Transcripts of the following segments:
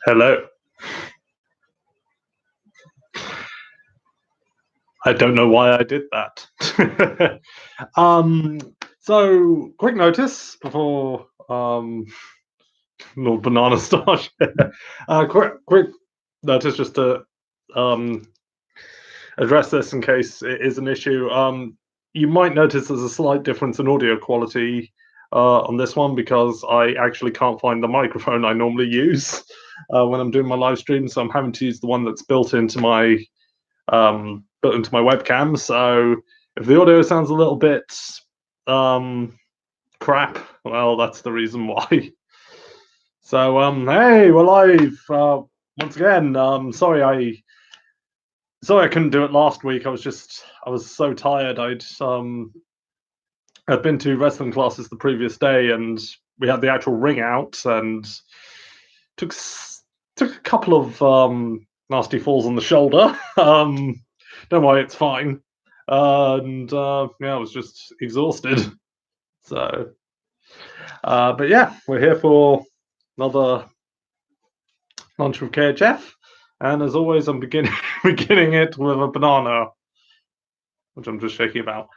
Hello. I don't know why I did that. um, so, quick notice before Lord Banana starts. Quick notice just to um, address this in case it is an issue. You might notice there's a slight difference in audio quality on this one because I actually can't find the microphone I normally use when I'm doing my live stream, so I'm having to use the one that's built into my webcam. So if the audio sounds a little bit crap, well, that's the reason why. So hey, we're live once again. Sorry I couldn't do it last week. I was so tired. I'd been to wrestling classes the previous day, and we had the actual ring out, and took a couple of nasty falls on the shoulder. Don't worry, it's fine. And yeah, I was just exhausted. So, but yeah, we're here for another lunch with KHF, and as always, I'm beginning it with a banana, which I'm just shaking about.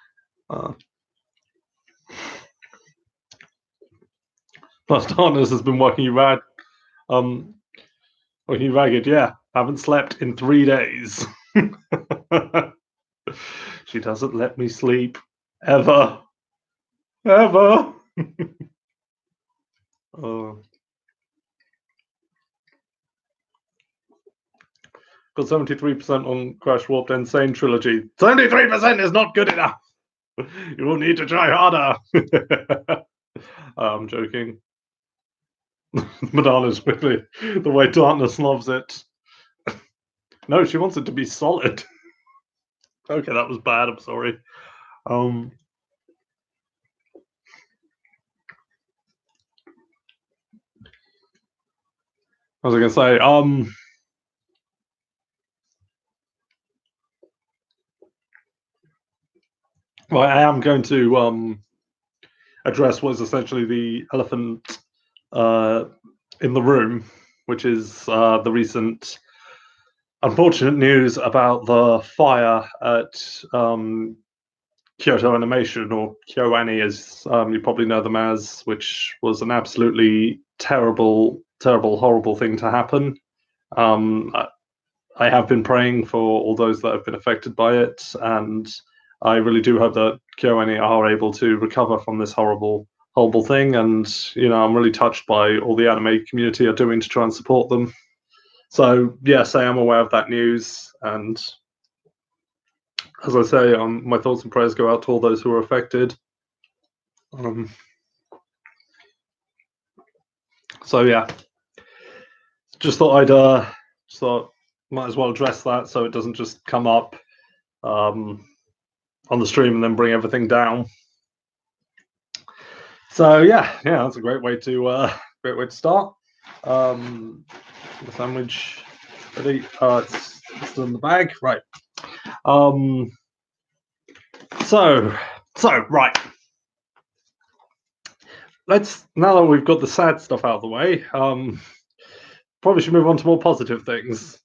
Plus, Darkness has been working you ragged. Yeah, haven't slept in 3 days. She doesn't let me sleep ever. Got 73% on Crash Warped Insane Trilogy. 73% is not good enough. You will need to try harder. I'm joking. Madonna's with me. The way Darkness loves it. No, she wants it to be solid. Okay, that was bad. I'm sorry. What was I going to say? Well, I am going to address what is essentially the elephant in the room, which is the recent unfortunate news about the fire at Kyoto Animation, or KyoAni as you probably know them as, which was an absolutely terrible, horrible thing to happen. I have been praying for all those that have been affected by it, and I really do hope that KyoAni are able to recover from this horrible thing. And I'm really touched by all the anime community are doing to try and support them. So yes, I am aware of that news, and as I say, my thoughts and prayers go out to all those who are affected. So yeah, just thought might as well address that so it doesn't just come up on the stream and then bring everything down. So yeah, that's a great way to start. The sandwich ready? It's still in the bag, right? So right. Now that we've got the sad stuff out of the way, probably should move on to more positive things.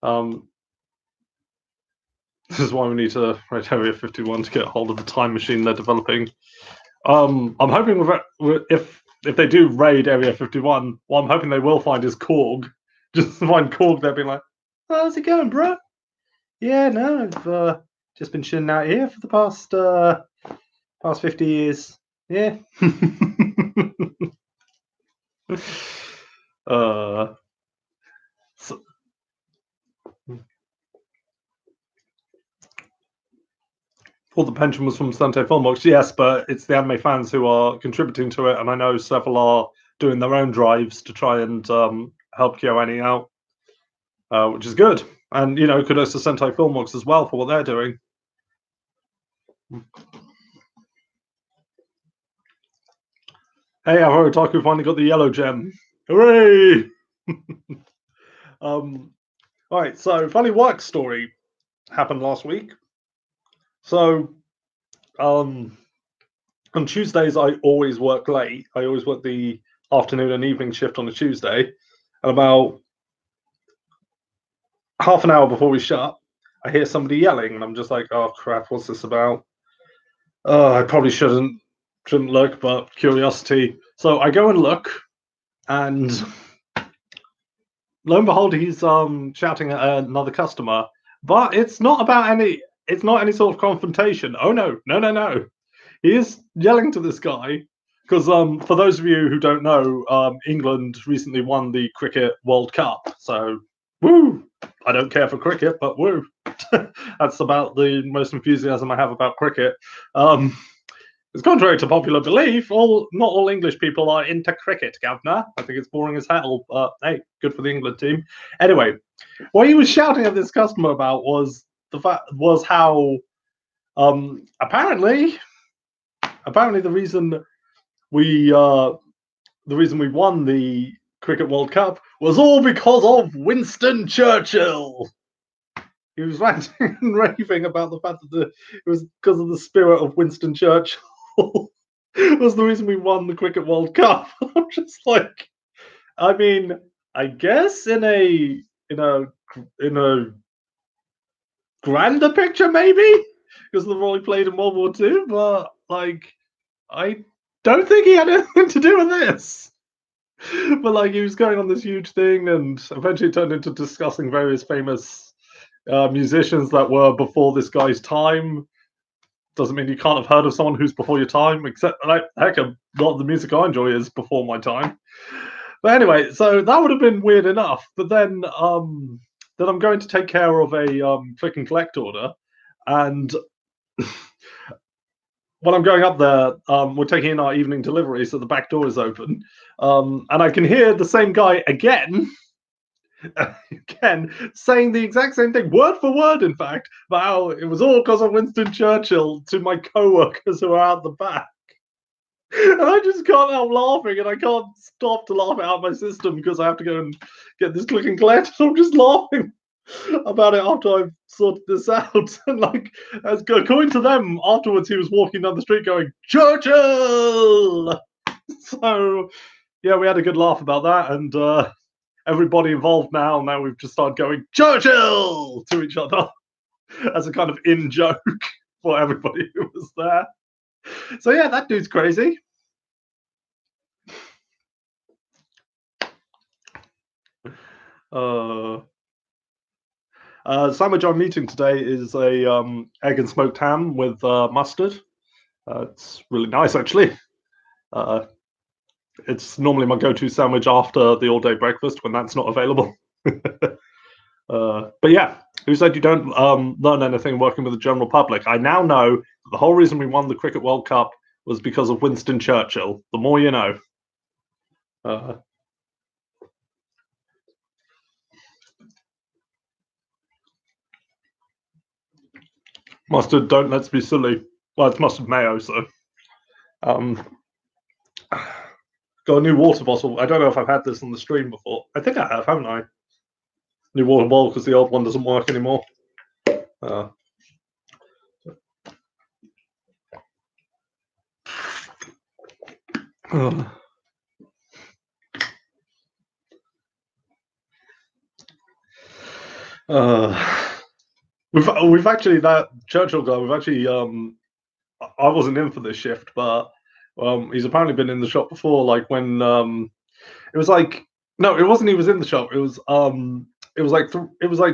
This is why we need to raid Area 51 to get hold of the time machine they're developing. I'm hoping if they do raid Area 51, what I'm hoping they will find is Korg. Just find Korg there being like, oh, how's it going, bro? Yeah, no, I've just been chilling out here for the past 50 years. Yeah. All the pension was from Sante Filmworks, yes, but it's the anime fans who are contributing to it, and I know several are doing their own drives to try and help KyoAni out, which is good. And kudos to Sentai Filmworks as well for what they're doing. Hey, Avo Otaku finally got the yellow gem. Hooray! All right, so funny work story happened last week. So on Tuesdays, I always work late. I always work the afternoon and evening shift on a Tuesday. And about half an hour before we shut, I hear somebody yelling, and I'm just like, "Oh crap, what's this about?" Oh, I probably shouldn't look, but curiosity. So I go and look, and lo and behold, he's shouting at another customer. But it's not any sort of confrontation. Oh no, no, no, no. He is yelling to this guy because for those of you who don't know, England recently won the Cricket World Cup. So woo! I don't care for cricket, but woo! That's about the most enthusiasm I have about cricket. It's contrary to popular belief. Not all English people are into cricket, Governor. I think it's boring as hell. But hey, good for the England team. Anyway, what he was shouting at this customer about was how apparently the reason we won the Cricket World Cup was all because of Winston Churchill. He was ranting and raving about the fact that it was because of the spirit of Winston Churchill was the reason we won the Cricket World Cup. I'm just like, I mean, I guess in a grander picture, maybe because the role he played in World War II, but like, I don't think he had anything to do with this. But like, he was going on this huge thing, and eventually turned into discussing various famous musicians that were before this guy's time. Doesn't mean you can't have heard of someone who's before your time, except like heck, a lot of the music I enjoy is before my time. But anyway, so that would have been weird enough. But then I'm going to take care of a click and collect order, and when I'm going up there, we're taking in our evening delivery, so the back door is open, and I can hear the same guy again saying the exact same thing, word for word, in fact, about how it was all because of Winston Churchill to my co-workers who are out the back. And I just can't help laughing, and I can't stop to laugh out my system because I have to go and get this click and collect. I'm just laughing about it after I've sorted this out. And like, according to them, afterwards he was walking down the street going, Churchill! So yeah, we had a good laugh about that, and everybody involved now we've just started going Churchill to each other as a kind of in joke for everybody who was there. So yeah, that dude's crazy. Sandwich I'm eating today is a egg and smoked ham with mustard. It's really nice, actually. It's normally my go-to sandwich after the all-day breakfast when that's not available. But yeah, who said you don't learn anything working with the general public? I now know the whole reason we won the Cricket World Cup was because of Winston Churchill. The more you know. Mustard, don't let's be silly. Well, it's mustard mayo, so. Got a new water bottle. I don't know if I've had this on the stream before. I think I have, haven't I? New water bottle because the old one doesn't work anymore. We've actually, that Churchill guy. We've actually I wasn't in for this shift, but he's apparently been in the shop before. Like when it was like no, it wasn't. He was in the shop. It was like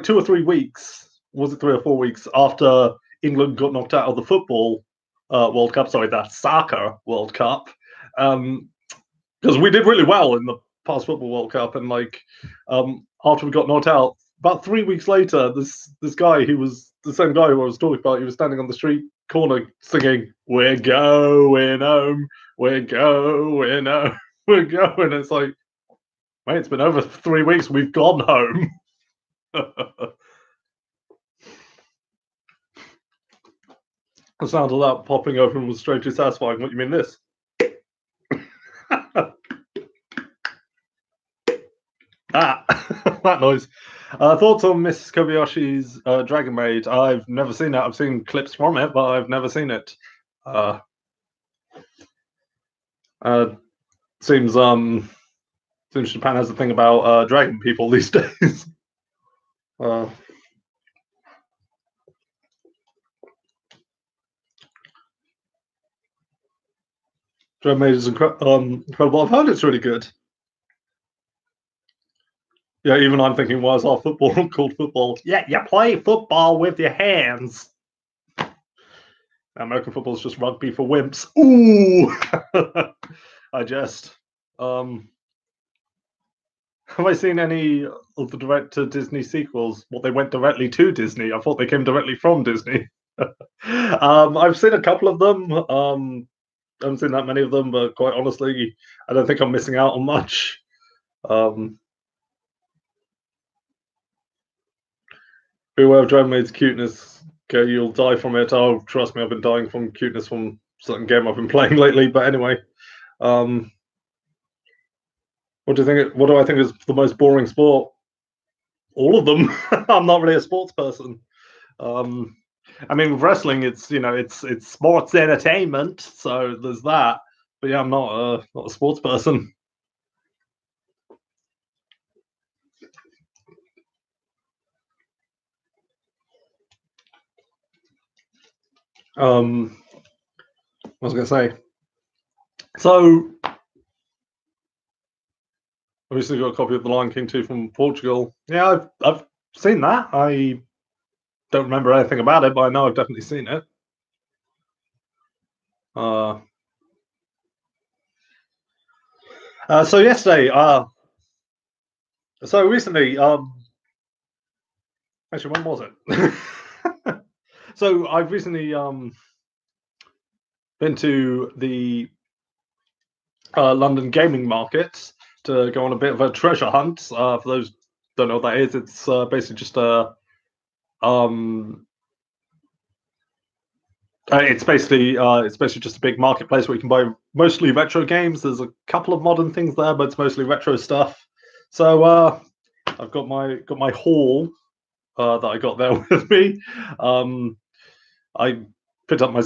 2 or 3 weeks. Was it 3 or 4 weeks after England got knocked out of the football World Cup? Sorry, that soccer World Cup. Because we did really well in the past football World Cup, and like after we got knocked out, about 3 weeks later, this guy, he was the same guy who I was talking about. He was standing on the street corner singing, "We're going home, we're going home, we're going." It's like, mate, it's been over 3 weeks. We've gone home. The sound of that popping open was strangely satisfying. What do you mean this? That noise. Thoughts on Miss Kobayashi's Dragon Maid? I've never seen it. I've seen clips from it, but I've never seen it. Seems Since Japan has a thing about dragon people these days. Dragon Maid is incredible. I've heard it's really good. Yeah, even I'm thinking, why is our football called football? Yeah, you play football with your hands. American football is just rugby for wimps. Ooh, I just. Have I seen any of the direct-to-Disney sequels? Well, they went directly to Disney. I thought they came directly from Disney. I've seen a couple of them. I haven't seen that many of them, but quite honestly, I don't think I'm missing out on much. Beware of Dragon Maid's cuteness. Okay, you'll die from it. Oh, trust me, I've been dying from cuteness from a certain game I've been playing lately. But anyway, what do you think? What do I think is the most boring sport? All of them. I'm not really a sports person. I mean, with wrestling, it's sports entertainment, so there's that. But yeah, I'm not a sports person. What was I going to say? So, obviously, got a copy of The Lion King 2 from Portugal. Yeah, I've seen that. I don't remember anything about it, but I know I've definitely seen it. So yesterday, so recently, actually, when was it? So I've recently been to the London gaming market to go on a bit of a treasure hunt. For those who don't know what that is, it's basically just a it's basically just a big marketplace where you can buy mostly retro games. There's a couple of modern things there, but it's mostly retro stuff. So I've got my haul that I got there with me. I picked up my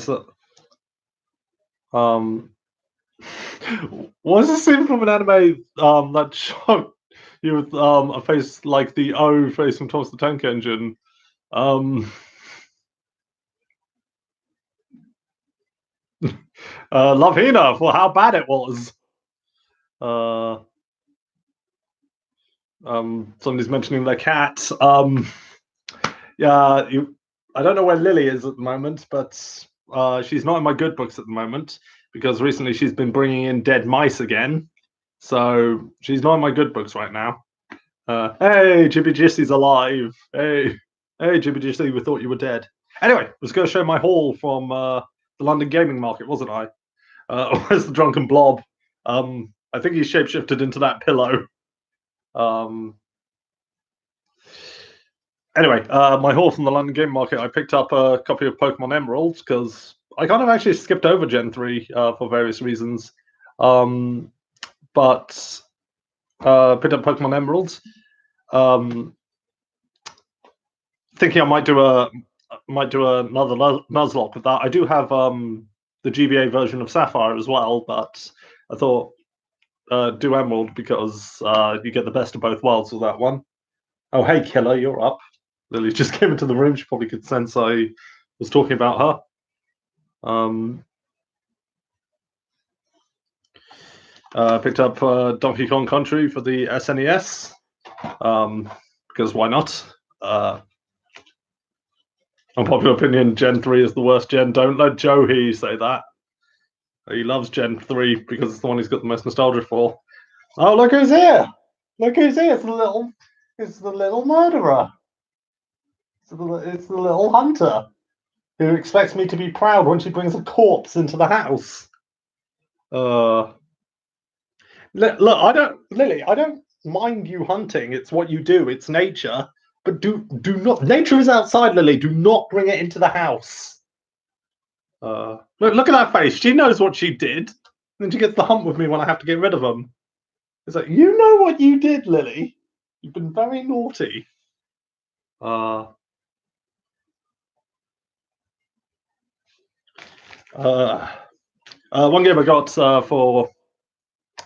what is this scene from an anime that showed you with a face like the O face from Thomas the Tank Engine? Love Hina for how bad it was. Somebody's mentioning their cat. Yeah, I don't know where Lily is at the moment, but she's not in my good books at the moment because recently she's been bringing in dead mice again. So she's not in my good books right now. Hey, Jibby Jissy's alive. Hey, Jibby Jissy, we thought you were dead. Anyway, I was going to show my haul from the London gaming market, wasn't I? Where's the drunken blob? I think he shapeshifted into that pillow. Anyway, my haul from the London game market, I picked up a copy of Pokemon Emeralds because I kind of actually skipped over Gen 3 for various reasons. But picked up Pokemon Emeralds. Thinking I might do another Nuzlocke with that. I do have the GBA version of Sapphire as well, but I thought do Emerald because you get the best of both worlds with that one. Oh, hey, Killer, you're up. Lily just came into the room. She probably could sense I was talking about her. Picked up Donkey Kong Country for the SNES because why not? Unpopular opinion, Gen 3 is the worst gen. Don't let Joe hear you say that. He loves Gen 3 because it's the one he's got the most nostalgia for. Oh, look who's here! Look who's here! It's the little murderer. It's the little hunter who expects me to be proud when she brings a corpse into the house. Look, Lily, I don't mind you hunting. It's what you do. It's nature. But do not. Nature is outside, Lily. Do not bring it into the house. Look at that face. She knows what she did. Then she gets the hump with me when I have to get rid of them. It's like, you know what you did, Lily. You've been very naughty. One game I got for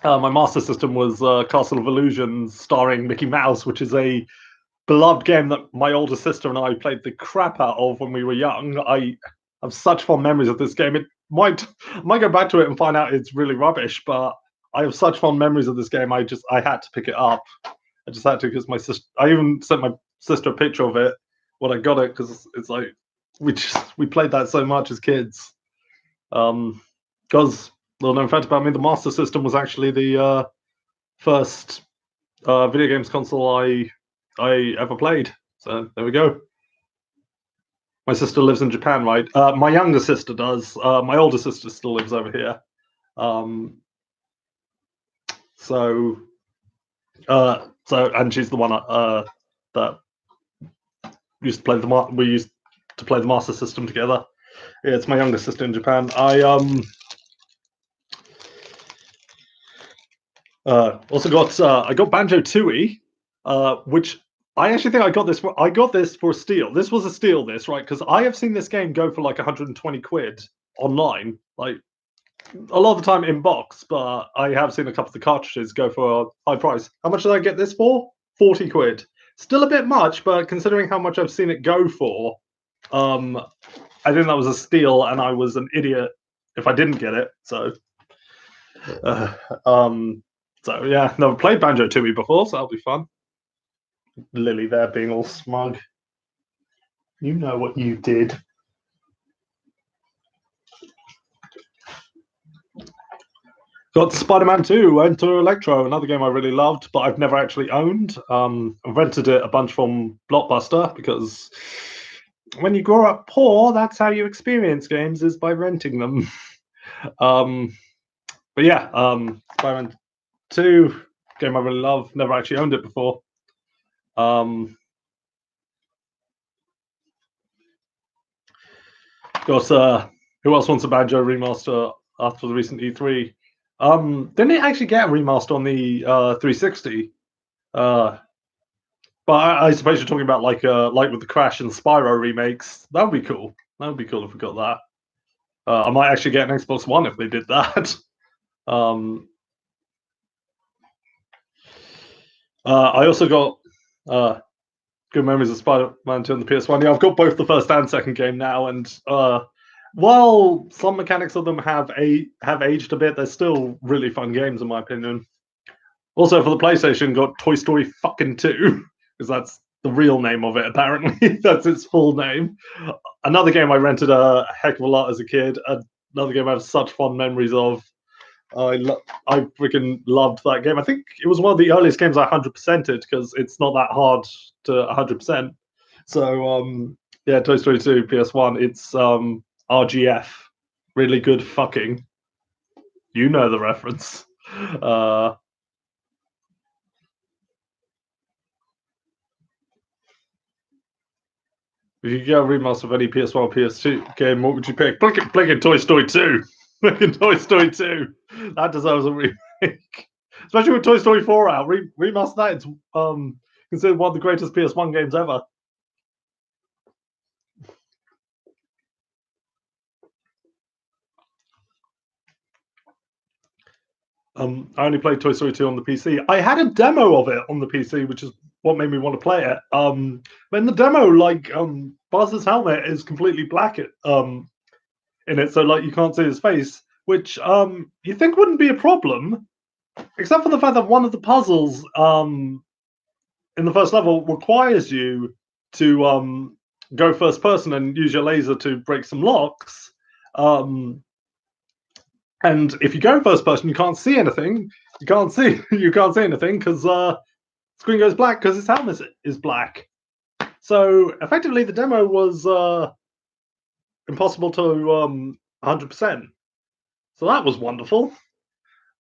my Master System was Castle of Illusions, starring Mickey Mouse, which is a beloved game that my older sister and I played the crap out of when we were young. I have such fond memories of this game. I might go back to it and find out it's really rubbish, but I have such fond memories of this game. I had to pick it up. I just had to because my sister. I even sent my sister a picture of it when I got it because it's like we played that so much as kids. Because little known fact about me, the Master System was actually the first video games console I ever played. So there we go. My sister lives in Japan, right? My younger sister does. My older sister still lives over here. And she's the one that used to play we used to play the Master System together. Yeah, it's my younger sister in Japan. I also got I got Banjo-Tooie, which I actually think I got this for a steal. This was a steal, right? Because I have seen this game go for like 120 quid online, like a lot of the time in box, but I have seen a couple of the cartridges go for a high price. How much did I get this for? 40 quid. Still a bit much, but considering how much I've seen it go for, I think that was a steal, and I was an idiot if I didn't get it. So yeah, never played Banjo-Tooie before, so that'll be fun. Lily there being all smug. You know what you did. Got Spider-Man 2, Enter Electro, another game I really loved, but I've never actually owned. I rented it a bunch from Blockbuster because when you grow up poor, that's how you experience games, is by renting them. But yeah, Spider-Man 2, game I really love, never actually owned it before. Got who else wants a Banjo remaster after the recent E3? Didn't it actually get a remaster on the 360? But I suppose you're talking about like with the Crash and Spyro remakes. That would be cool. That would be cool if we got that. I might actually get an Xbox One if they did that. I also got good memories of Spider-Man 2 on the PS1. Yeah, I've got both the first and second game now, and while some mechanics of them have aged a bit, they're still really fun games in my opinion. Also, for the PlayStation, got Toy Story fucking 2, because that's the real name of it, apparently. That's its full name. Another game I rented a heck of a lot as a kid. Another game I have such fond memories of. I freaking loved that game. I think it was one of the earliest games I 100%ed because it's not that hard to 100%. So, yeah, Toy Story 2, PS1. It's RGF. Really good fucking. You know the reference. If you get a remaster of any PS1 or PS2 game, what would you pick? Blinking Toy Story 2. Blinking Toy Story 2. That deserves a remake. Especially with Toy Story 4 out. Remaster that. It's considered one of the greatest PS1 games ever. I only played Toy Story 2 on the PC. I had a demo of it on the PC, which is what made me want to play it. But in the demo, like Buzz's helmet is completely black in it, so like you can't see his face, which you think wouldn't be a problem, except for the fact that one of the puzzles in the first level requires you to go first person and use your laser to break some locks. And if you go first person, you can't see anything. You can't see anything because screen goes black because his helmet is black. So effectively, the demo was impossible to 100%. So that was wonderful.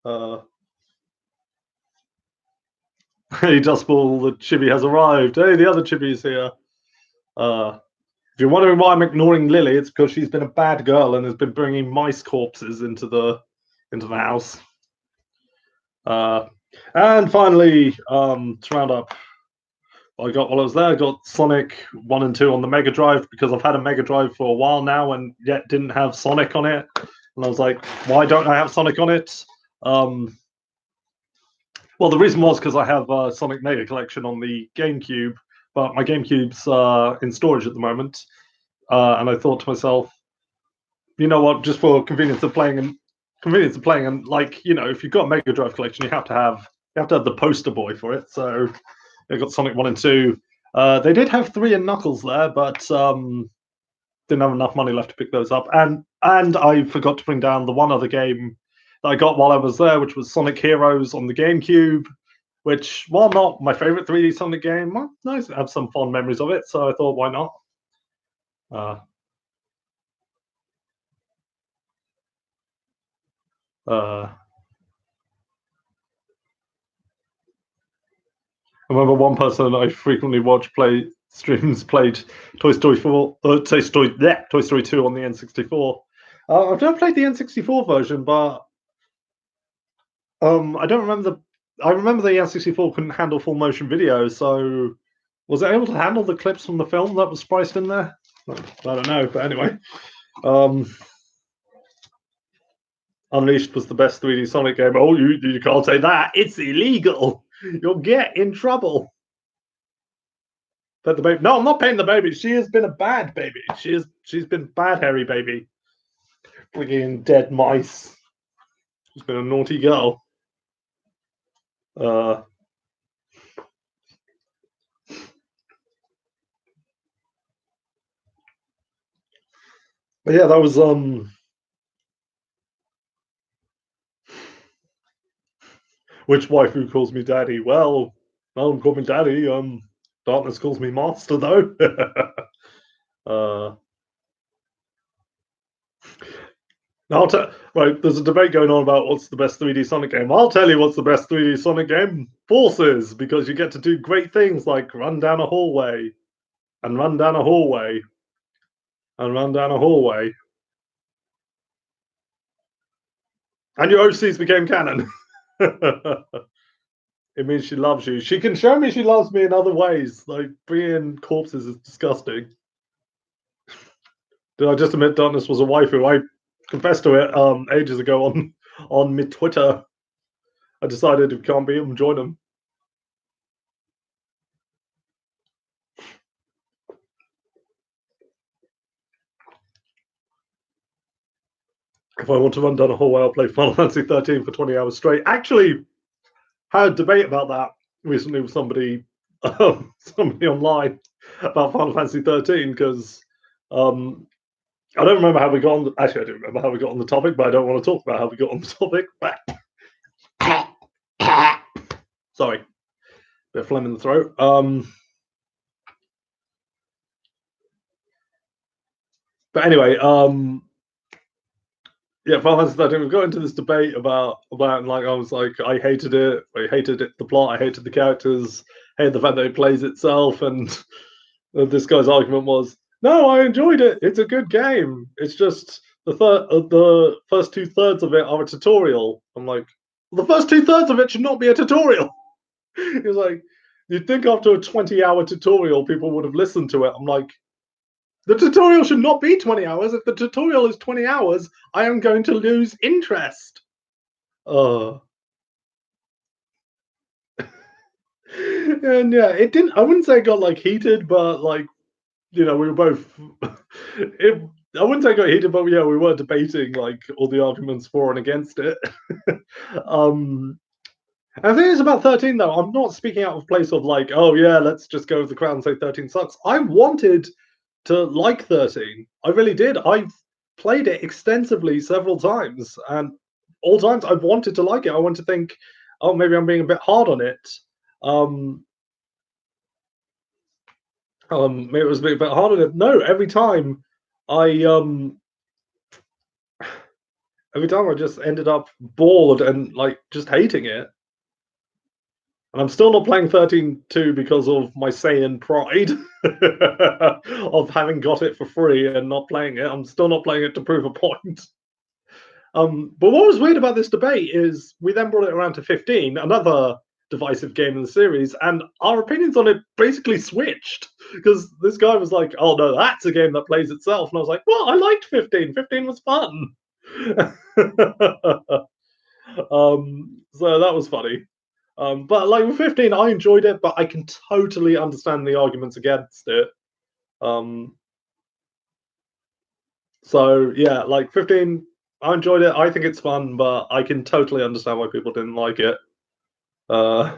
Hey, Dustball, the chibi has arrived. Hey, the other chibi is here. If you're wondering why I'm ignoring Lily, it's because she's been a bad girl and has been bringing mice corpses into the house. And finally, to round up, while I was there, I got Sonic 1 and 2 on the Mega Drive because I've had a Mega Drive for a while now and yet didn't have Sonic on it. And I was like, why don't I have Sonic on it? Well, the reason was because I have a Sonic Mega Collection on the GameCube, but my GameCube's in storage at the moment, and I thought to myself, you know what, just for convenience of playing, and like if you've got a Mega Drive collection, you have to have the poster boy for it. So I got Sonic 1 and 2. They did have 3 and Knuckles there, but didn't have enough money left to pick those up. And I forgot to bring down the one other game that I got while I was there, which was Sonic Heroes on the GameCube, which, while not my favorite 3D Sonic game, well, nice to have some fond memories of it. So I thought, why not? Uh, uh, I remember one person I frequently watch play streams played Toy Story 4, Toy Story 2 on the N64. I've never played the N64 version, but I don't remember the. I remember the N64 couldn't handle full motion video, so was it able to handle the clips from the film that was spliced in there? I don't know, but anyway, um, Unleashed was the best 3D Sonic game. Oh, you can't say that. It's illegal. You'll get in trouble. Pet the baby. No, I'm not paying the baby. She has been a bad baby. She's been bad, hairy baby. Bringing dead mice. She's been a naughty girl. Uh, but yeah, that was which waifu calls me daddy? Well, no one called me daddy. Darkness calls me master though. uh, right, there's a debate going on about what's the best 3D Sonic game. I'll tell you what's the best 3D Sonic game. Forces, because you get to do great things like run down a hallway, and run down a hallway, and run down a hallway, and your OCs became canon. It means she loves you. She can show me she loves me in other ways. Like bringing corpses is disgusting. Did I just admit Darkness was a waifu? I confessed to it ages ago on mid Twitter. I decided if you can't beat them, join them. If I want to run down a hallway, I'll play Final Fantasy 13 for 20 hours straight. Actually, had a debate about that recently with somebody online about Final Fantasy 13 because I don't remember how we got on. Actually, I do remember how we got on the topic, but I don't want to talk about how we got on the topic. Sorry, bit of phlegm in the throat. But anyway, yeah, Final Fantasy 13. We got into this debate about like I was like I hated it. I hated it, the plot. I hated the characters. Hated the fact that it plays itself. And this guy's argument was, no, I enjoyed it. It's a good game. It's just the first 2/3 of it are a tutorial. I'm like, well, the first 2/3 of it should not be a tutorial. He's like, you'd think after a 20-hour tutorial, people would have listened to it. I'm like, the tutorial should not be 20 hours. If the tutorial is 20 hours, I am going to lose interest. And yeah, it didn't. I wouldn't say it got like heated, but like we were both. I wouldn't say it got heated, but yeah, we were debating like all the arguments for and against it. I think it's about 13 though. I'm not speaking out of place of like, oh yeah, let's just go with the crowd and say 13 sucks. I wanted to like 13. I really did. I've played it extensively several times, and all times I've wanted to like it. I want to think, oh, maybe I'm being a bit hard on it. Maybe it was a bit hard on it. No, I every time I just ended up bored and like just hating it. And I'm still not playing 13.2 because of my Saiyan pride of having got it for free and not playing it. I'm still not playing it to prove a point. But what was weird about this debate is we then brought it around to 15, another divisive game in the series, and our opinions on it basically switched because this guy was like, "Oh no, that's a game that plays itself," and I was like, "Well, I liked 15. 15 was fun." So that was funny. But like with 15, I enjoyed it, but I can totally understand the arguments against it. Um, so yeah, like 15, I enjoyed it. I think it's fun, but I can totally understand why people didn't like it. Uh,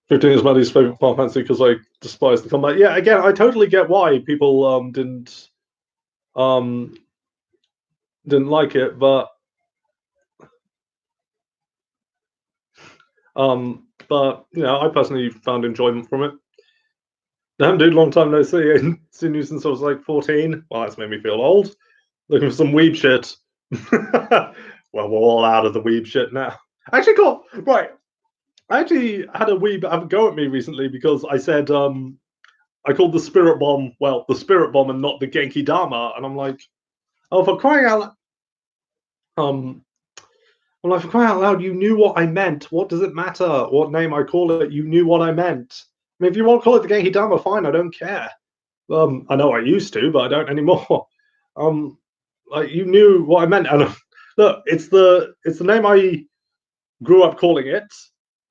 15 is my least favorite Final Fantasy because I despise the combat. Yeah, again, I totally get why people um didn't like it, but you know, I personally found enjoyment from it. Damn, dude, long time no see. I ain't seen you since I was like 14. Well, that's made me feel old. Looking for some weeb shit. Well, we're all out of the weeb shit now. I actually got right. I actually had a weeb have a go at me recently because I said I called the spirit bomb the spirit bomb and not the Genki Dama, and I'm like, oh, for crying out um well, like, for crying out loud, you knew what I meant. What does it matter what name I call it? You knew what I meant. I mean, if you want to call it the Genki Dama, fine. I don't care. I know I used to, but I don't anymore. Um, like you knew what I meant, and look, it's the name I grew up calling it.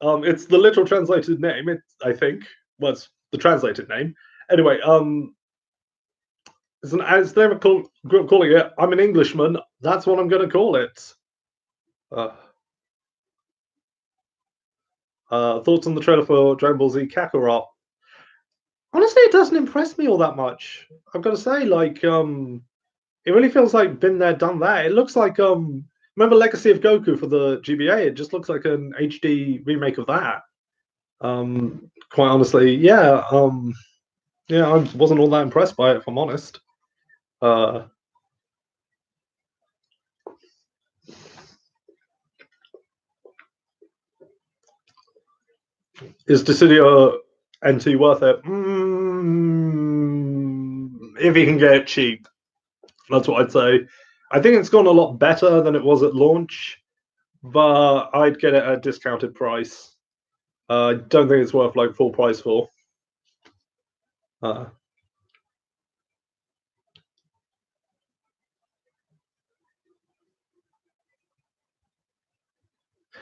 It's the literal translated name. I think was the translated name. Anyway, it's the name I grew up calling it. I'm an Englishman. That's what I'm going to call it. Uh, Thoughts on the trailer for Dragon Ball Z Kakarot? Honestly, it doesn't impress me all that much. I've got to say, it really feels like been there, done that. It looks like remember Legacy of Goku for the GBA? It just looks like an HD remake of that. Quite honestly, yeah, I wasn't all that impressed by it, if I'm honest. Uh, is Dissidia NT worth it? If you can get it cheap, that's what I'd say. I think it's gone a lot better than it was at launch, but I'd get it at a discounted price. I don't think it's worth like full price for. Uh,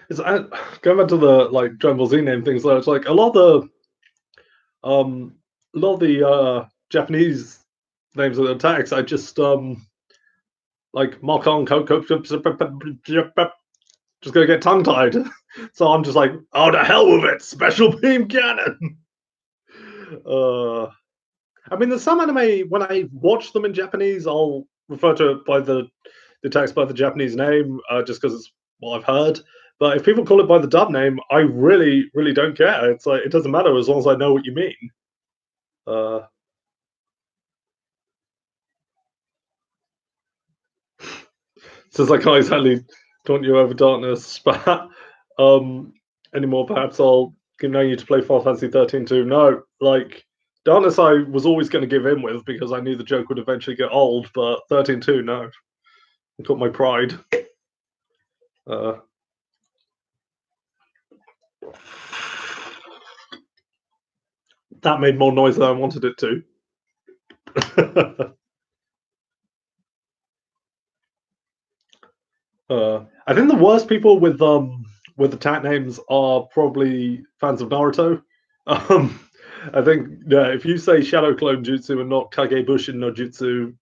it's going back to the like Dragon Ball Z name things though. It's like a lot of the Japanese names of the attacks. I just like Markon Coco just gonna get tongue tied. So I'm just like, oh, to hell with it, special beam cannon. uh, I mean, there's some anime when I watch them in Japanese, I'll refer to it by the text by the Japanese name, just because it's what I've heard. But if people call it by the dub name, I really, really don't care. It's like it doesn't matter as long as I know what you mean. Uh, so it's like, I exactly don't you over darkness, but anymore. Perhaps I'll know you to play Final Fantasy 13 too. No, like darkness, I was always going to give in with because I knew the joke would eventually get old. But 13 too, no, I got my pride. Uh, that made more noise than I wanted it to. I think the worst people with attack names are probably fans of Naruto. Um, I think yeah, if you say Shadow Clone Jutsu and not Kagebushin no Jutsu,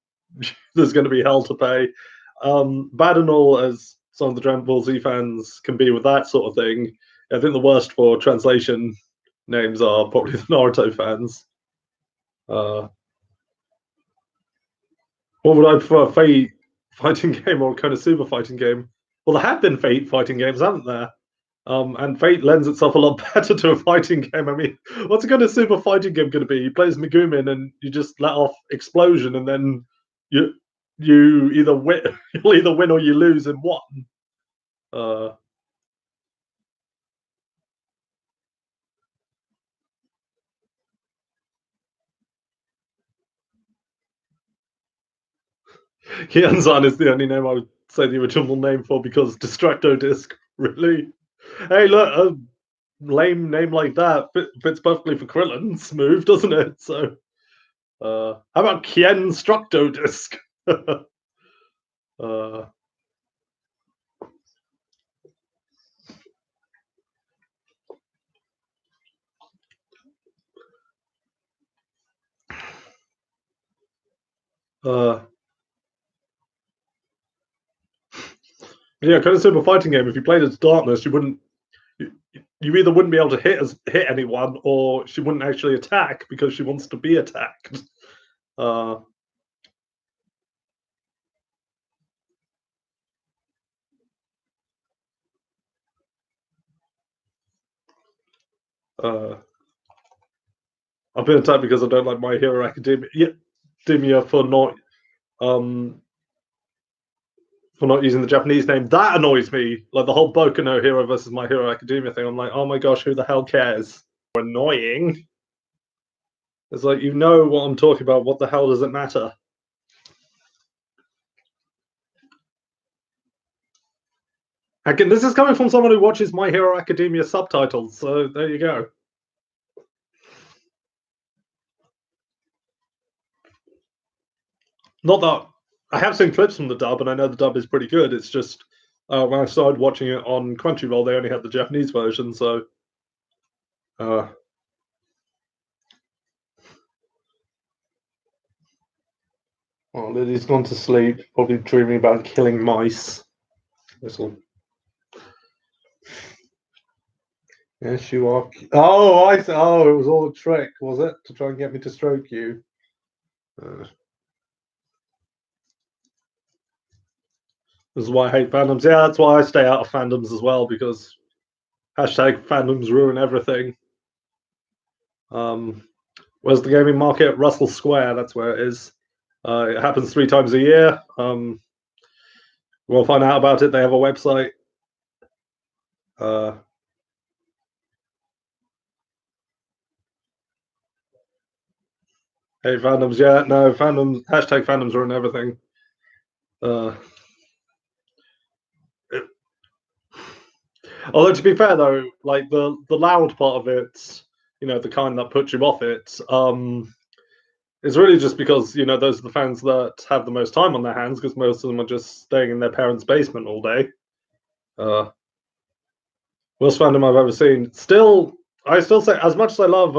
there's going to be hell to pay. Bad and all as some of the Dragon Ball Z fans can be with that sort of thing, I think the worst for translation names are probably the Naruto fans. Uh, what would I prefer, Fate fighting game or Konosuba fighting game? Well, there have been Fate fighting games, haven't there? And Fate lends itself a lot better to a fighting game. I mean, what's a Konosuba fighting game going to be? You play as Megumin and you just let off explosion, and then you you either win, you'll either win or you lose in one. Uh, Kianzan is the only name I would say the original name for because Distracto Disc really. Hey, look, a lame name like that fits perfectly for Krillin. Smooth, doesn't it? So How about Kien Structo Disc? uh, uh, yeah, kind of simple fighting game. If you played as Darkness, you wouldn't. You either wouldn't be able to hit anyone, or she wouldn't actually attack because she wants to be attacked. Uh, uh, I've been attacked because I don't like My Hero Academia um, for not using the Japanese name. That annoys me. Like the whole Boku no Hero versus My Hero Academia thing. I'm like, oh my gosh, who the hell cares? Annoying. It's like, you know what I'm talking about. What the hell does it matter? Again, this is coming from someone who watches My Hero Academia subtitles. So there you go. Not that I have seen clips from the dub, and I know the dub is pretty good. It's just when I started watching it on Crunchyroll, they only had the Japanese version. So, uh, well, Lily's gone to sleep, probably dreaming about killing mice. This'll... Yes, you are. Oh, oh, it was all a trick, was it, to try and get me to stroke you? This is why I hate fandoms. Yeah, that's why I stay out of fandoms as well, because hashtag fandoms ruin everything. Where's the gaming market? Russell Square, that's where it is. It happens 3 times a year. We'll find out about it. They have a website. Hey, fandoms. Yeah, no, fandoms. Hashtag fandoms ruin everything. Although to be fair though, like the loud part of it, the kind that puts you off it, is really just because those are the fans that have the most time on their hands because most of them are just staying in their parents' basement all day. Worst fandom I've ever seen. I still say, as much as I love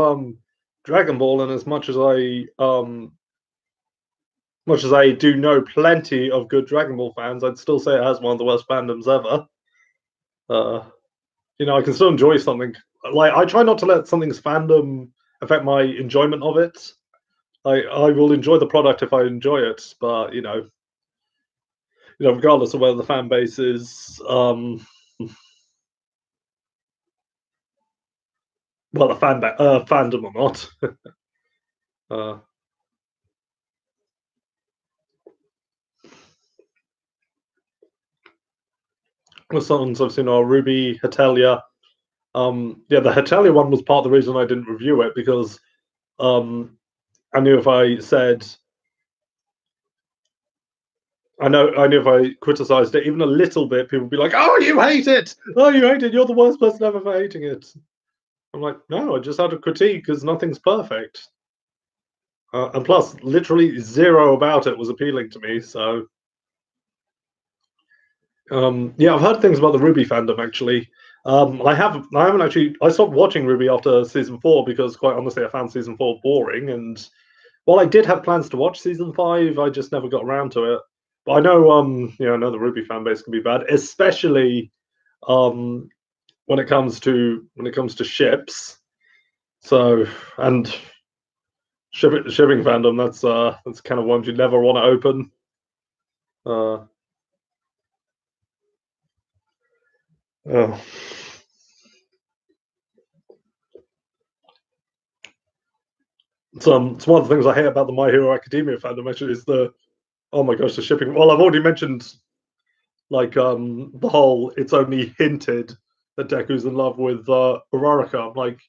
Dragon Ball, and as much as I do know plenty of good Dragon Ball fans, I'd still say it has one of the worst fandoms ever. I can still enjoy something. Like I try not to let something's fandom affect my enjoyment of it. I will enjoy the product if I enjoy it, but regardless of whether the fan base is well, a fandom or not. The songs I've seen are Ruby, Hatelia. Yeah, the Hatelia one was part of the reason I didn't review it because I knew if I said I knew if I criticized it even a little bit, people would be like, "Oh, you hate it! Oh, you hate it! You're the worst person ever for hating it." I'm like, no, I just had a critique because nothing's perfect. And plus, literally zero about it was appealing to me. So, yeah, I've heard things about the Ruby fandom actually. I haven't actually. I stopped watching Ruby after season 4 because, quite honestly, I found season 4 boring. And while I did have plans to watch season 5, I just never got around to it. But I know, I know the Ruby fan base can be bad, especially when it comes to ships. So, and shipping fandom, that's kind of ones you never want to open. Oh. It's one of the things I hate about the My Hero Academia fandom actually is oh my gosh, the shipping. Well, I've already mentioned like the whole it's only hinted that Deku's in love with Uraraka. I'm like,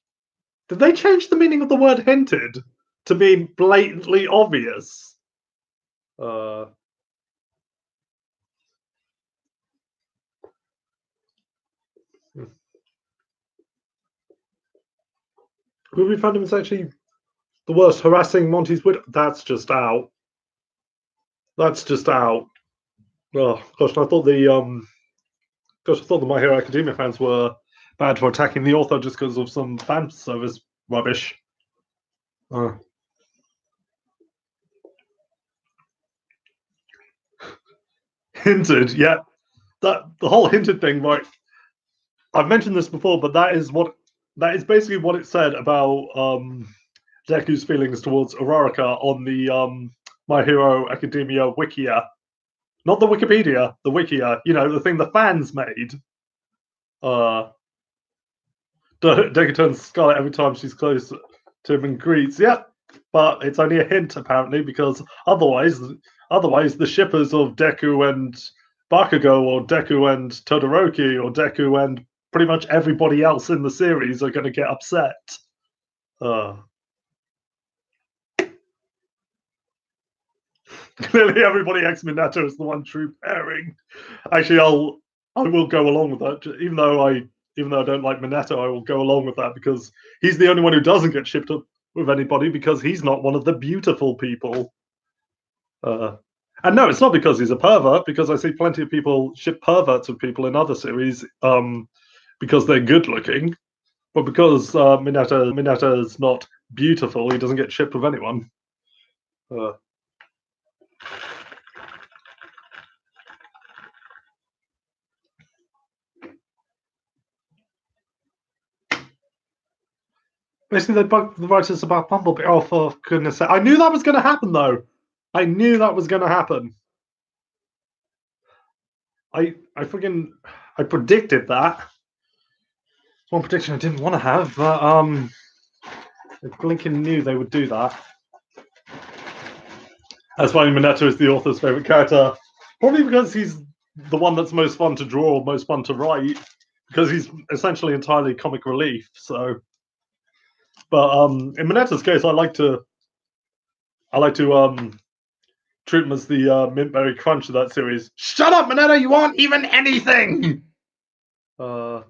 did they change the meaning of the word hinted to mean blatantly obvious? Ruby fandom is actually The worst, harassing Monty's widow. That's just out. That's just out. Oh gosh, I thought the My Hero Academia fans were bad for attacking the author just because of some fan service rubbish. Hinted, yeah. The whole hinted thing, right? I've mentioned this before, but that is basically what it said about Deku's feelings towards Uraraka on the My Hero Academia Wikia. Not the Wikipedia, the Wikia, the thing the fans made. Deku turns scarlet every time she's close to him and greets. Yeah, but it's only a hint apparently, because otherwise the shippers of Deku and Bakugo, or Deku and Todoroki, or Deku and pretty much everybody else in the series are going to get upset. Clearly, everybody ex Minato is the one true pairing. Actually, I will go along with that, even though I don't like Minato. I will go along with that because he's the only one who doesn't get shipped up with anybody, because he's not one of the beautiful people. And no, it's not because he's a pervert, because I see plenty of people ship perverts with people in other series because they're good looking. But because Minato is not beautiful, he doesn't get shipped with anyone. Basically, they bugged the writers about Bumblebee. Oh, for goodness sake. I knew that was going to happen, though. I knew that was going to happen. I predicted that. It's one prediction I didn't want to have, but Blinken knew they would do that. That's why Minato is the author's favorite character. Probably because he's the one that's most fun to draw, most fun to write, because he's essentially entirely comic relief. So, but in Minato's case, I like to treat him as the Mintberry Crunch of that series. Shut up, Minato! You aren't even anything. Is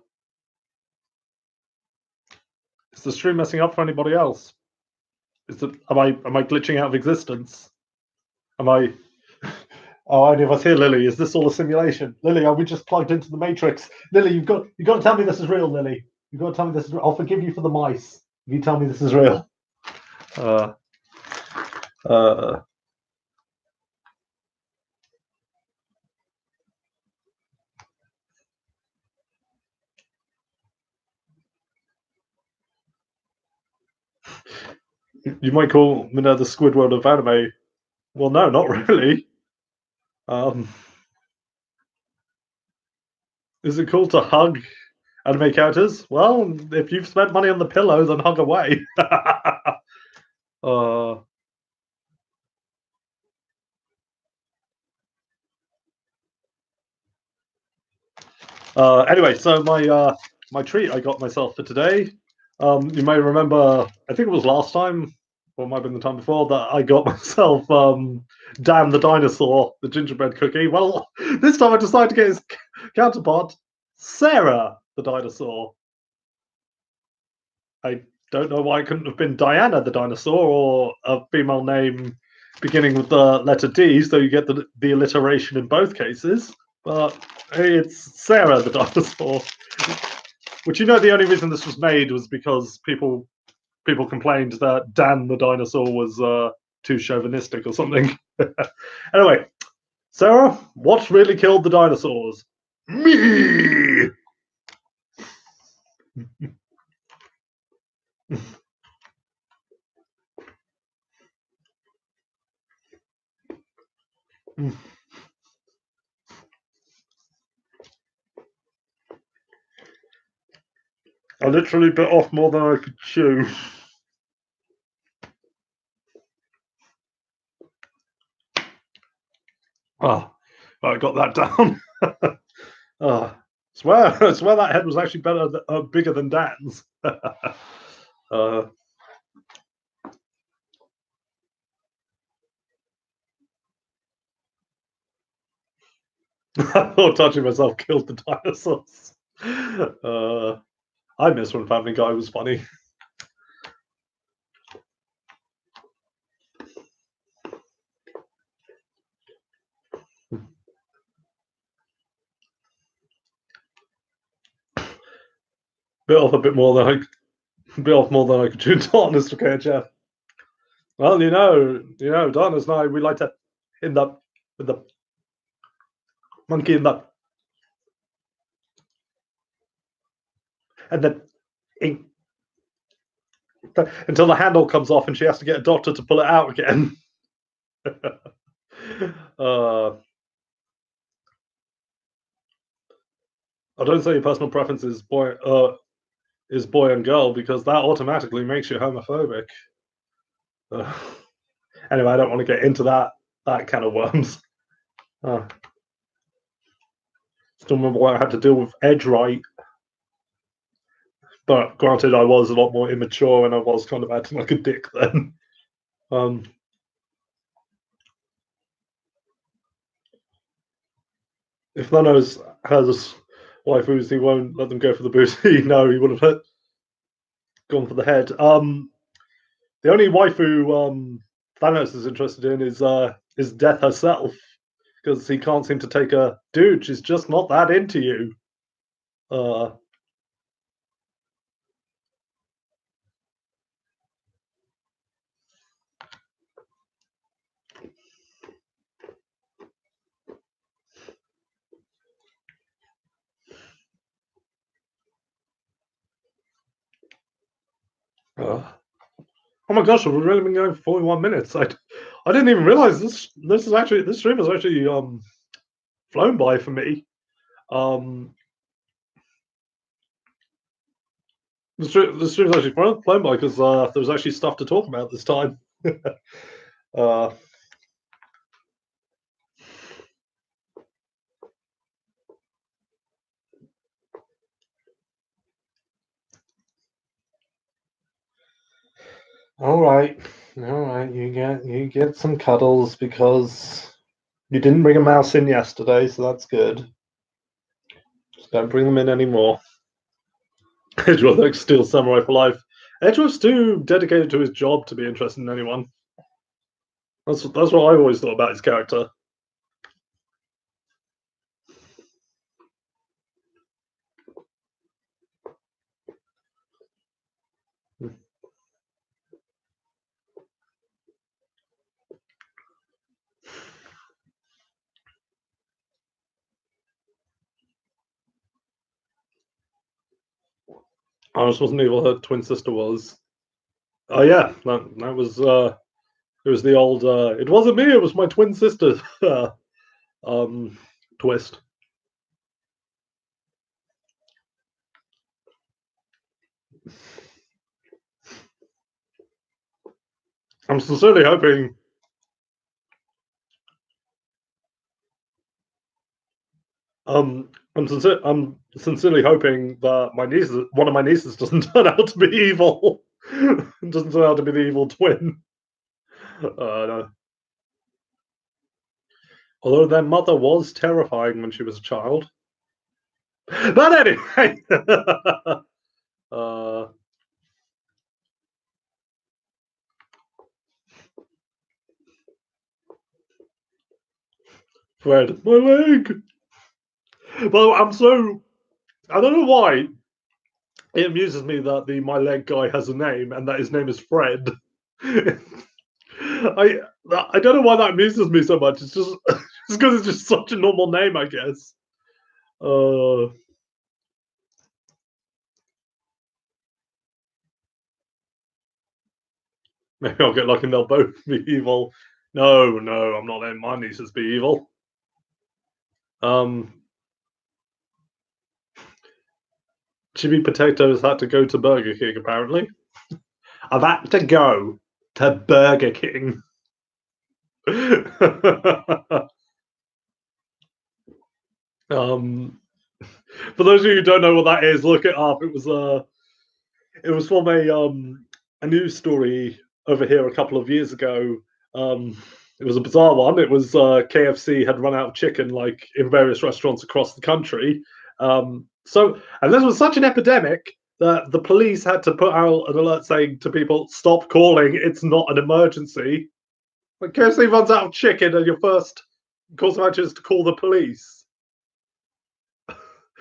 the stream messing up for anybody else? Am I glitching out of existence? Am I? Oh, any of us here, Lily? Is this all a simulation? Lily, are we just plugged into the Matrix? Lily, you've got to tell me this is real, Lily. You've got to tell me this is real. I'll forgive you for the mice if you tell me this is real. You might call Minna the Squidward of anime. Well, no, not really. Is it cool to hug anime characters? Well, if you've spent money on the pillow, then hug away. Anyway, so my treat I got myself for today. You may remember, I think it was last time, or it might have been the time before, that I got myself Dan the Dinosaur, the gingerbread cookie. Well, this time I decided to get his counterpart, Sarah the Dinosaur. I don't know why it couldn't have been Diana the Dinosaur, or a female name beginning with the letter D, so you get the alliteration in both cases. But hey, it's Sarah the Dinosaur. Which, the only reason this was made was because people complained that Dan the Dinosaur was too chauvinistic or something. Anyway, Sarah, what really killed the dinosaurs? Me! I literally bit off more than I could chew. Oh, I got that down. I swear that head was actually bigger than Dan's. I thought touching myself killed the dinosaurs. I miss when Family Guy was funny. bit off a bit more than bit off more than I could chew darkness to KHF. Well, darkness and I, we like to in the with the monkey in the and then ink until the handle comes off and she has to get a doctor to pull it out again. I don't say your personal preference is boy and girl because that automatically makes you homophobic. Anyway, I don't want to get into that kind of worms. Still remember what I had to deal with Edge right. But granted, I was a lot more immature and I was kind of acting like a dick then. If Thanos has waifus, he won't let them go for the booty. No, he would have gone for the head. The only waifu Thanos is interested in is Death herself, because he can't seem to take a dude. She's just not that into you. Oh my gosh, we've really been going for 41 minutes. I didn't even realize this stream has actually flown by for me. The stream's actually flown by because there was actually stuff to talk about this time. All right, you get some cuddles because you didn't bring a mouse in yesterday, so that's good. Just don't bring them in anymore. Edgeworth like Steel Samurai for life. Edgeworth's too dedicated to his job to be interested in anyone. That's what I always thought about his character. I just wasn't evil. Her twin sister was. Oh yeah, that was. It was the old. It wasn't me. It was my twin sister. Twist. I'm sincerely hoping. I'm sincerely hoping that one of my nieces, doesn't turn out to be evil. Doesn't turn out to be the evil twin. No. Although their mother was terrifying when she was a child. But anyway. Fred, my leg. Well, I don't know why. It amuses me that the my leg guy has a name and that his name is Fred. I don't know why that amuses me so much. It's just because it's just such a normal name, I guess. Maybe I'll get lucky and they'll both be evil. No, I'm not letting my nieces be evil. Chibi Potatoes had to go to Burger King, apparently. I've had to go to Burger King. For those of you who don't know what that is, look it up. It was from a news story over here a couple of years ago. It was a bizarre one. It was KFC had run out of chicken, like in various restaurants across the country. And this was such an epidemic that the police had to put out an alert saying to people, "Stop calling! It's not an emergency." Like KFC runs out of chicken, and your first course of action is to call the police.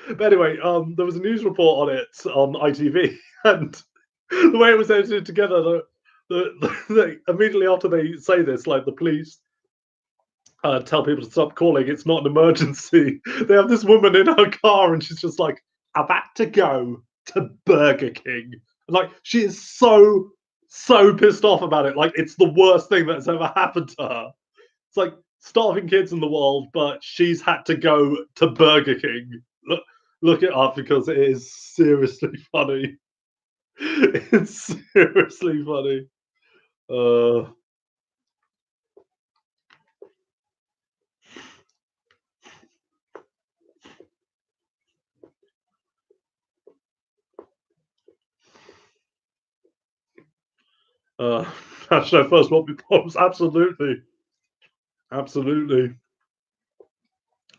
But anyway, there was a news report on it on ITV, and the way it was edited together, immediately after they say this, like the police tell people to stop calling. It's not an emergency. They have this woman in her car, and she's just like, "I've had to go to Burger King." Like she is so pissed off about it. Like it's the worst thing that's ever happened to her. It's like starving kids in the world, but she's had to go to Burger King. Look it up because it is seriously funny. It's seriously funny. Uh, uh, hashtag first what becomes absolutely, absolutely.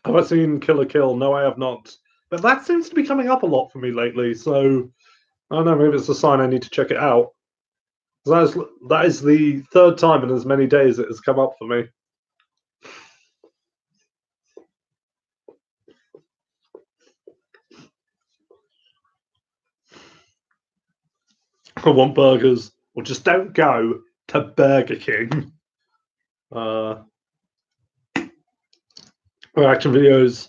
Have I seen Kill Kill? No, I have not. But that seems to be coming up a lot for me lately. So I don't know. Maybe it's a sign I need to check it out. That is the third time in as many days it has come up for me. I want burgers, or just don't go to Burger King. Reaction videos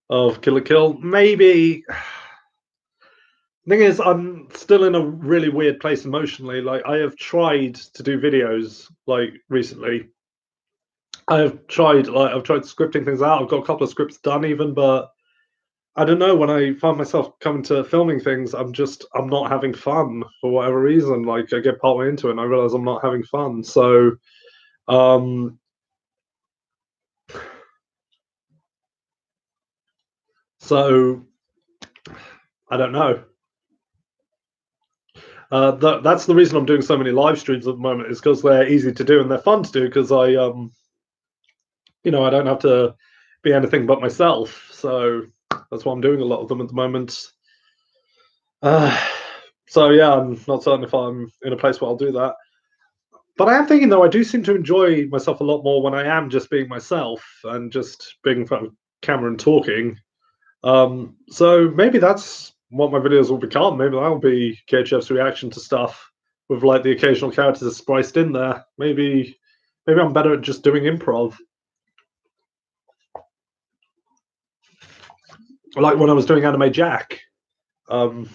of Kill Kill. Maybe. Thing is, I'm still in a really weird place emotionally. Like I have tried to do videos like recently. I've tried scripting things out. I've got a couple of scripts done even, but I don't know. When I find myself coming to filming things, I'm not having fun for whatever reason. Like I get partway into it and I realize I'm not having fun. So um so I don't know. That's the reason I'm doing so many live streams at the moment is because they're easy to do and they're fun to do because I don't have to be anything but myself. So that's why I'm doing a lot of them at the moment. Uh, so yeah, I'm not certain if I'm in a place where I'll do that. But I am thinking though, I do seem to enjoy myself a lot more when I am just being myself and just being in front of camera and talking. So maybe that's what my videos will become. Maybe that'll be KHF's reaction to stuff with like the occasional characters spliced in there. Maybe I'm better at just doing improv. Like when I was doing Anime Jack. Um,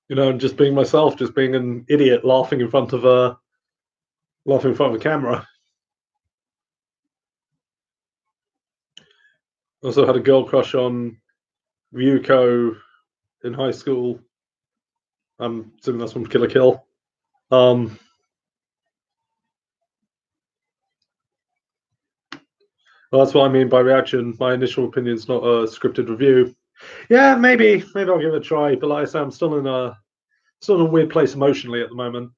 and just being myself, just being an idiot laughing in front of a camera. Also had a girl crush on Ryuko in high school. I'm assuming that's from Kill Kill. Um, well, that's what I mean by reaction. My initial opinion is not a scripted review. Yeah, maybe I'll give it a try. But like I say, I'm still in a weird place emotionally at the moment.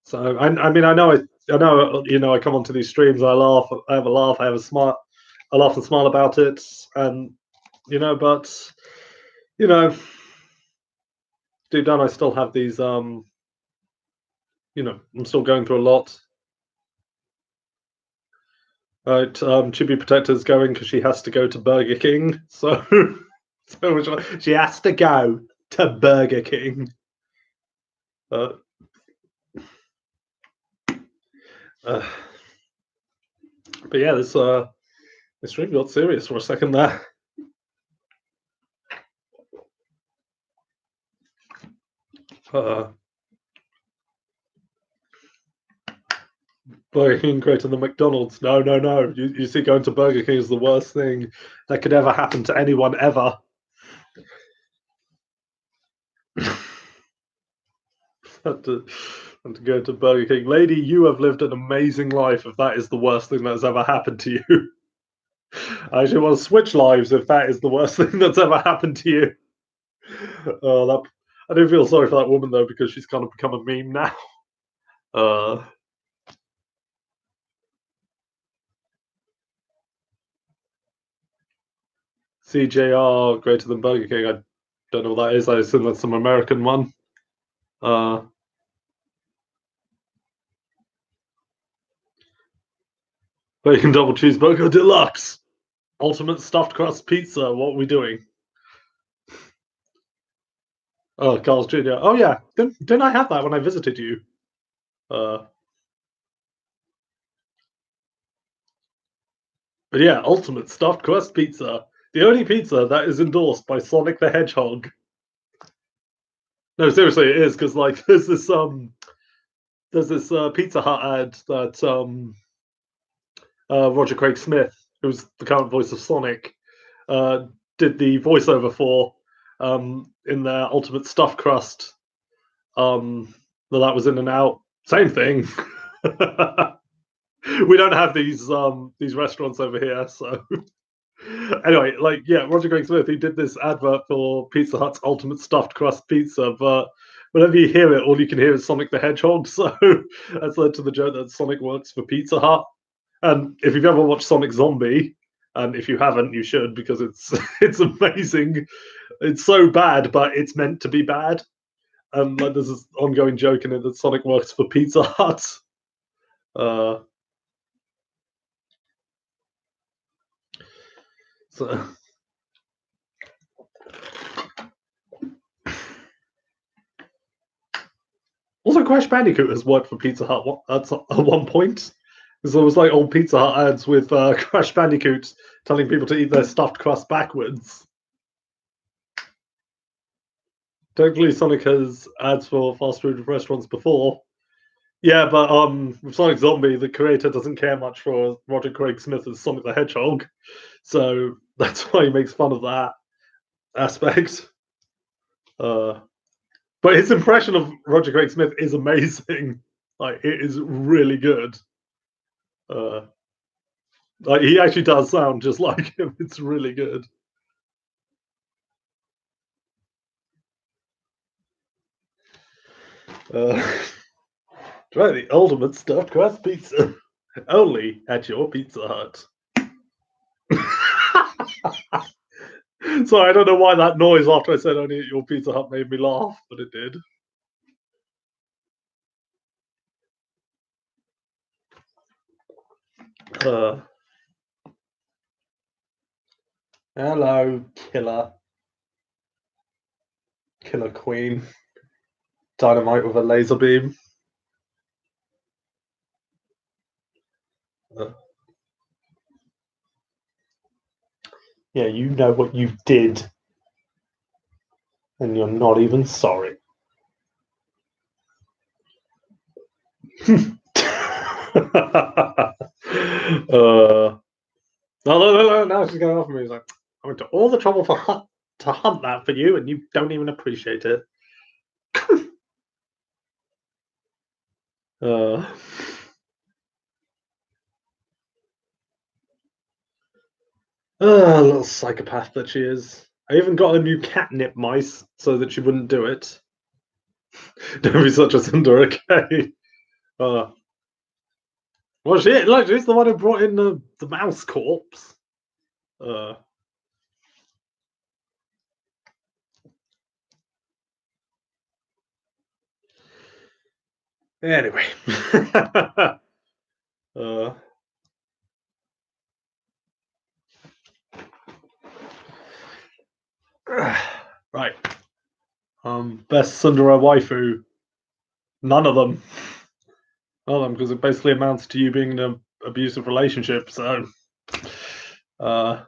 So I mean, I know, I come onto these streams, I laugh, I have a laugh, I have a smile, I laugh and smile about it, and but you know, deep down, I still have these, I'm still going through a lot. Right, Chibi Protector's going because she has to go to Burger King, so she has to go to Burger King. Uh, uh, but yeah, this stream got serious for a second there. Burger King greater than McDonald's. No, no, no. You see, going to Burger King is the worst thing that could ever happen to anyone ever. had, to, had to go to Burger King. Lady, you have lived an amazing life if that is the worst thing that's ever happened to you. I actually want to switch lives if that is the worst thing that's ever happened to you. I do feel sorry for that woman, though, because she's kind of become a meme now. Uh, CJR greater than Burger King. I don't know what that is. I assume that's some American one. Bacon double cheeseburger deluxe. Ultimate stuffed crust pizza. What are we doing? Oh, Carl's Jr. Oh yeah, didn't I have that when I visited you? Uh, but yeah, ultimate stuffed crust pizza, the only pizza that is endorsed by Sonic the Hedgehog. No, seriously, it is because like there's this Pizza Hut ad that Roger Craig Smith, who's the current voice of Sonic, uh, did the voiceover for in their Ultimate Stuffed Crust. That was in and out. Same thing. We don't have these restaurants over here, so anyway, like yeah, Roger Craig Smith, he did this advert for Pizza Hut's Ultimate Stuffed Crust Pizza, but whenever you hear it, all you can hear is Sonic the Hedgehog. So that's led to the joke that Sonic works for Pizza Hut. And if you've ever watched Sonic Zombie, and if you haven't, you should because it's it's amazing. It's so bad, but it's meant to be bad. And like there's this ongoing joke in it that Sonic works for Pizza Hut. Uh, so also, Crash Bandicoot has worked for Pizza Hut at one point. So there was like old Pizza Hut ads with Crash Bandicoot telling people to eat their stuffed crust backwards. Technically, Sonic has ads for fast food restaurants before. Yeah, but with Sonic Zombie, the creator doesn't care much for Roger Craig Smith as Sonic the Hedgehog, so that's why he makes fun of that aspect. Uh, but his impression of Roger Craig Smith is amazing. Like it is really good. Uh, like he actually does sound just like him. It's really good. Uh, try the ultimate stuffed crust pizza. Only at your Pizza Hut. So I don't know why that noise after I said only at your Pizza Hut made me laugh, but it did. Uh, hello, killer queen, dynamite with a laser beam. Uh, yeah, you know what you did, and you're not even sorry. No, now she's going off me. He's like, I went to all the trouble to hunt that for you, and you don't even appreciate it. uh, little psychopath that she is. I even got a new catnip mice so that she wouldn't do it. Don't be such a cinder, okay? Uh, well, she's the one who brought in the mouse corpse. Uh, anyway. uh, right. Best Sundara waifu. None of them. None of them, because it basically amounts to you being in an abusive relationship. So, I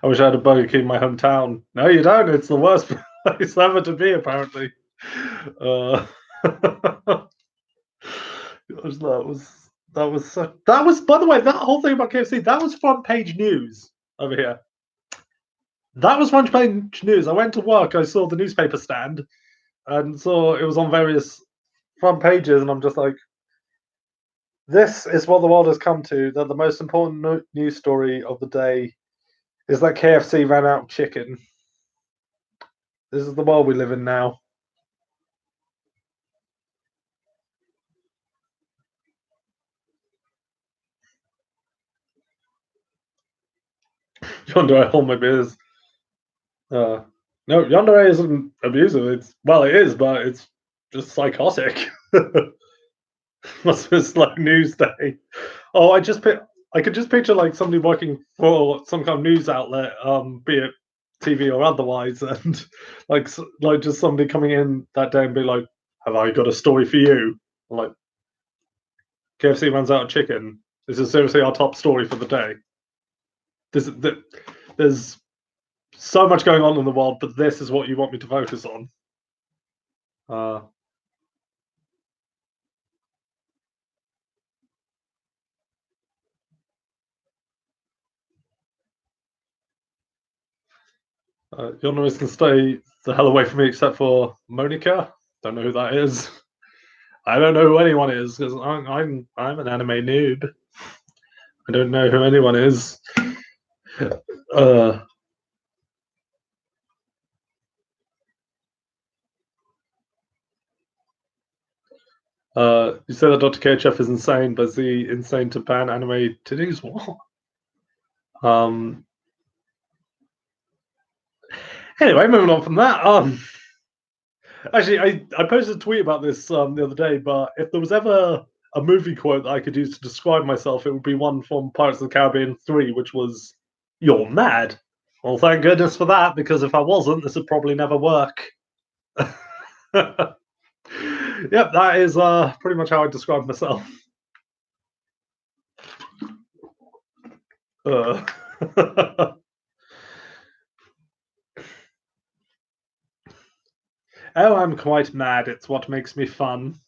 wish I had a Burger King in my hometown. No, you don't. It's the worst place ever to be, apparently. Gosh, that was. By the way, that whole thing about KFC that was front page news over here. That was front page news. I went to work. I saw the newspaper stand and saw it was on various front pages, and I'm just like, this is what the world has come to. That the most important news story of the day is that KFC ran out of chicken. This is the world we live in now. Yandere hold my beers. No, Yandere isn't abusive. It is, but it's just psychotic. Must have been a slow news day. Oh, I just picked. I could just picture like somebody working for some kind of news outlet, be it TV or otherwise, and like just somebody coming in that day and be like, "Have I got a story for you?" Like, KFC runs out of chicken. This is seriously our top story for the day. There's so much going on in the world, but this is what you want me to focus on. Uh, Your is can stay the hell away from me, except for Monica. Don't know who that is. I don't know who anyone is because I'm an anime noob. I don't know who anyone is. Uh, you say that Dr. KHF is insane, but is he insane to ban anime titties? What? Um, anyway, moving on from that. Actually, I posted a tweet about this the other day, but if there was ever a movie quote that I could use to describe myself, it would be one from Pirates of the Caribbean 3, which was, "You're mad." Well, thank goodness for that, because if I wasn't, this would probably never work. Yep, that is pretty much how I describe myself. Uh, oh, I'm quite mad. It's what makes me fun.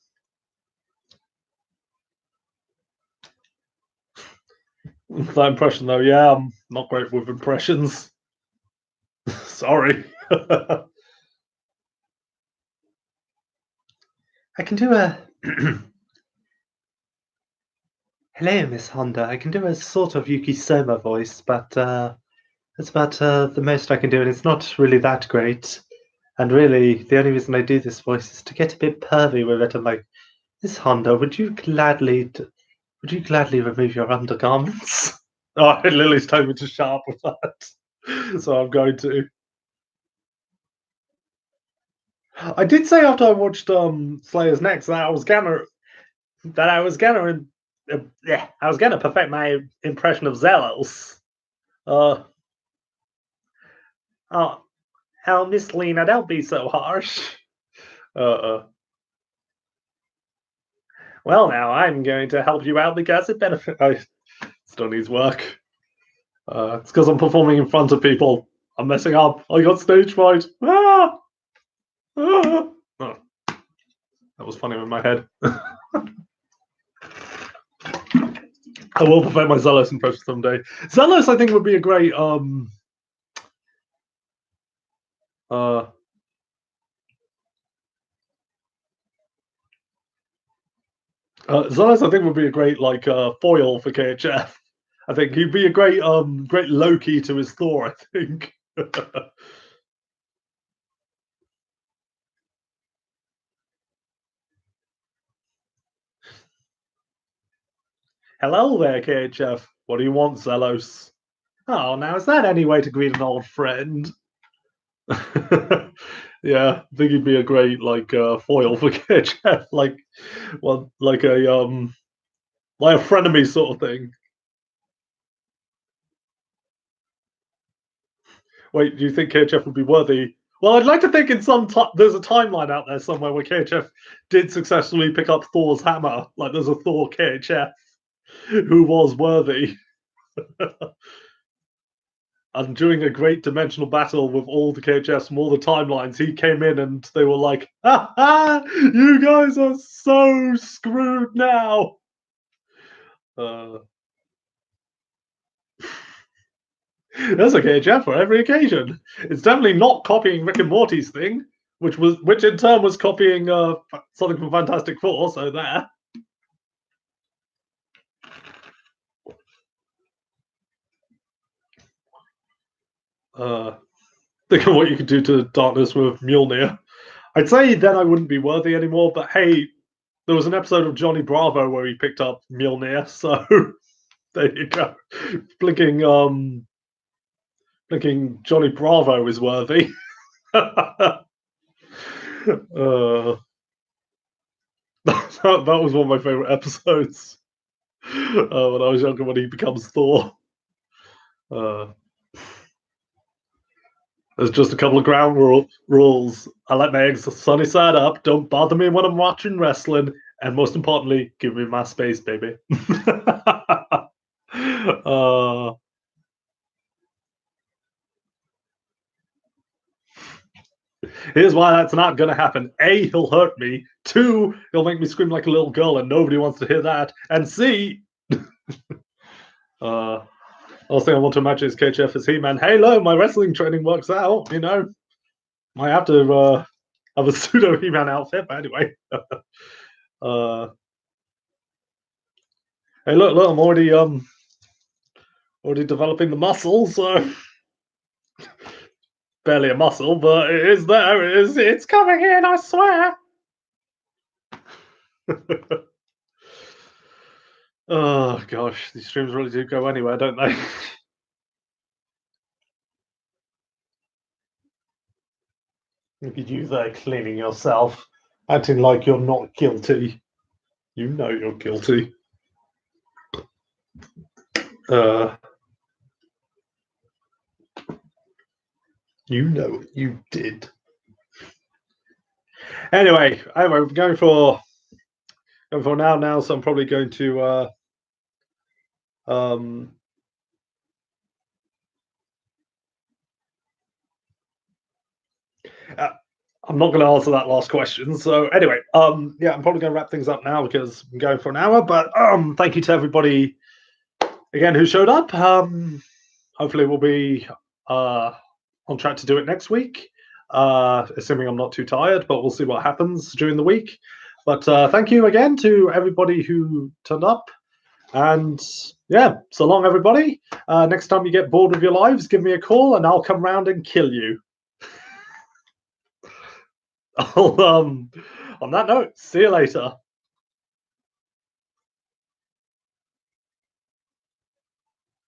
That impression, though, yeah, I'm not great with impressions. Sorry. I can do a. Hello, Miss Honda. I can do a sort of Yuki Soma voice, but that's about the most I can do, and it's not really that great. And really, the only reason I do this voice is to get a bit pervy with it. I'm like, Miss Honda, would you gladly remove your undergarments? Oh, Lily's told me to shut up with that, so I'm going to. I did say after I watched Slayer's Next that I was gonna I was gonna perfect my impression of Zelos. Uh, oh, oh, Miss Lena, don't be so harsh. Uh, well, now I'm going to help you out because it benefits. I still needs work. It's because I'm performing in front of people. I'm messing up. I got stage fright. Ah! Ah! Oh, that was funny in my head. I will perfect my Zealous impression someday. Zealous, I think, would be a great Zealous, I think, would be a great like foil for KHF. I think he'd be a great Loki to his Thor. I think. Hello there, KHF. What do you want, Zelos? Oh, now is that any way to greet an old friend? Yeah, I think he'd be a great like foil for KHF, like a frenemy sort of thing. Wait, do you think KHF would be worthy? Well, I'd like to think in there's a timeline out there somewhere where KHF did successfully pick up Thor's hammer. Like there's a Thor KHF who was worthy. And during a great dimensional battle with all the KHFs from all the timelines, he came in and they were like, "Ha ha! You guys are so screwed now." Uh, That's a KHF for every occasion. It's definitely not copying Rick and Morty's thing, which in turn was copying something from Fantastic Four. So there. Think of what you could do to Darkness with Mjolnir. I'd say then I wouldn't be worthy anymore, but hey, there was an episode of Johnny Bravo where he picked up Mjolnir, so there you go. Blinking Johnny Bravo is worthy. uh, that was one of my favorite episodes. when I was younger, when he becomes Thor. There's just a couple of ground rules. I like my eggs sunny side up. Don't bother me when I'm watching wrestling. And most importantly, give me my space, baby. Here's why that's not going to happen. A, he'll hurt me. 2, he'll make me scream like a little girl, and nobody wants to hear that. And C, last thing I want to match is KHF as He-Man. Hey, low, my wrestling training works out. You know, might have to have a pseudo He-Man outfit, but anyway. Hey, look, I'm already developing the muscle, so barely a muscle, but it is there. It's coming in, I swear. Oh gosh, these streams really do go anywhere, don't they? Look at you there cleaning yourself, acting like you're not guilty. You know you're guilty. You know what you did. Anyway, we're going for now, so I'm probably going to I'm not going to answer that last question. So anyway, yeah, I'm probably going to wrap things up now because I'm going for an hour. But thank you to everybody again who showed up. Hopefully, we'll be on track to do it next week, assuming I'm not too tired. But we'll see what happens during the week. But thank you again to everybody who turned up. And yeah, so long, everybody. Next time you get bored with your lives, give me a call and I'll come round and kill you. On that note, see you later.